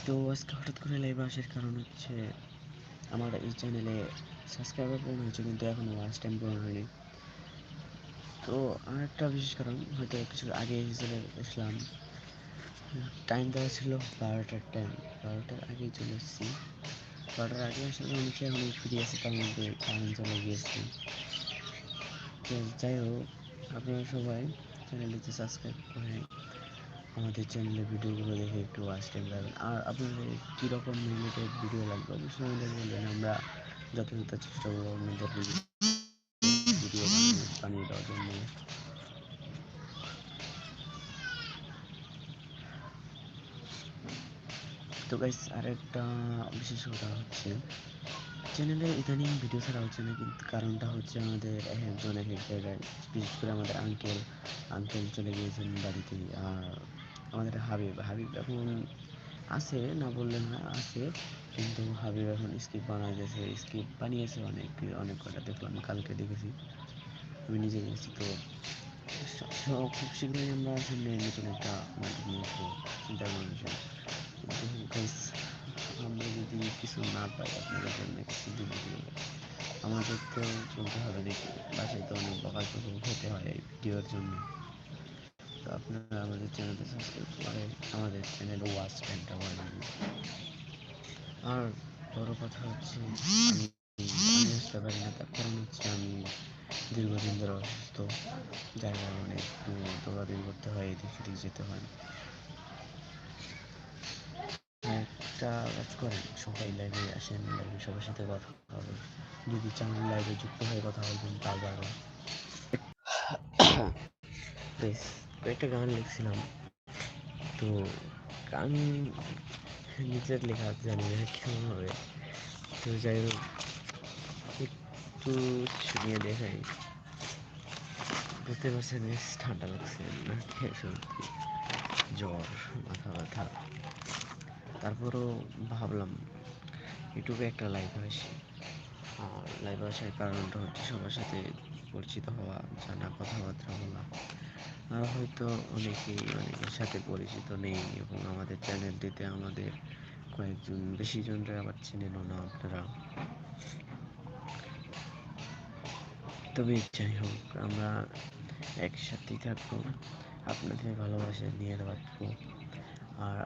তো আজকে হঠাৎ করে লাইভে আসার কারণ হচ্ছে আমার এই চ্যানেলে সাবস্ক্রাইবার পূরণ হয়েছে কিন্তু এখনো ওয়াচ টাইম পূরণ হয়নি। তো আর একটা বিশেষ কারণ, হয়তো কিছু আগে চলে আসলাম, টাইম দেওয়া ছিল 12টার টাইম, 12টার আগেই চলে এসেছি। 12টার আগে আসলে অনেকে এখনো ফ্রি আছে, তার মধ্যে কারেন্ট চলে গিয়েছে। তো যাই হোক, আপনারা সবাই চ্যানেলটিতে সাবস্ক্রাইব করে আমাদের চ্যানেলের ভিডিওগুলো দেখে একটু ওয়াচ টাইম পাবেন। আর আপনাদের কীরকম রিলেটেড ভিডিও লাগবে অবশ্যই আমাদের বলবেন, আমরা যথাযথ চেষ্টা করবো আপনাদের ভিডিও বানিয়ে দেওয়ার জন্য। তো গাইস, আরেকটা বিশেষ কথা হচ্ছে চ্যানেলে ইদানিং ভিডিও ছাড়া হচ্ছে না, কিন্তু কারণটা হচ্ছে আমাদের একজন এক জায়গায়, বিশেষ করে আমাদের আঙ্কেল চলে গিয়েছেন বাড়িতে। আর আমাদের হাবিব এখন আছে, না বললে না আছে, কিন্তু হাবিব এখন স্কিপ বানিয়েছে অনেক কটা দেখলাম, কালকে দেখেছি, আমি নিজে দেখেছি। তো খুব শীঘ্রই আমরা সামনে নতুন একটা নাটক নিয়ে আসবো, চিন্তা করার বিষয়। কিন্তু গাইস, আমরা যদি কিছু না পাই আপনাদের জন্য কিছু দিলে কি হবে? আমাদেরকেও চলতে হবে নাকি? বাসায় তো অনেক বকাঝকা খেতে হয় এই ভিডিওর জন্য। তো আপনারা আমাদের চ্যানেলটা সাবস্ক্রাইব করে আমাদের চ্যানেল ওয়াচ টাইমটা বাড়িয়ে দিন। আর বড় কথা হচ্ছে আমি আসতে পারি না, তার কারণ হচ্ছে আমি দীর্ঘদিন ধরে অসুস্থ, যার কারণে একটু দৌড়াদৌড়ি করতে হয়, এদিক সেদিক যেতে হয়। একটা কাজ করেন, সবাই লাইভে আসেন, লাইভে সবার সাথে কথা হবে, যদি চান লাইভে যুক্ত হয়ে কথা বলবেন তাও পারবেন। বেশ, কয়েকটা গান লিখছিলাম, তো গান নিজের লেখা জানি না কেমন হবে। তো যাই হোক, একটু শুনিয়ে দেখাই। বুঝতে পারছেন, বেশ ঠান্ডা লাগছে, নাকে সর্দি, জ্বর, মাথা ব্যথা। তারপরও ভাবলাম ইউটিউবে একটা লাইভে আসি। আর লাইভে আসার কারণটা হচ্ছে সবার সাথে পরিচিত হওয়া, জানা, কথাবার্তা বলা। আর হয়তো অনেকের সাথে পরিচিত নেই, এবং আমাদের চ্যানেলটিতে আমাদের কয়েকজন বেশি জনরা আবার চিনেনও না আপনারা। তবে যাই হোক, আমরা একসাথেই থাকবো, আপনাদের ভালোবাসা নিয়ে রাখবো। আর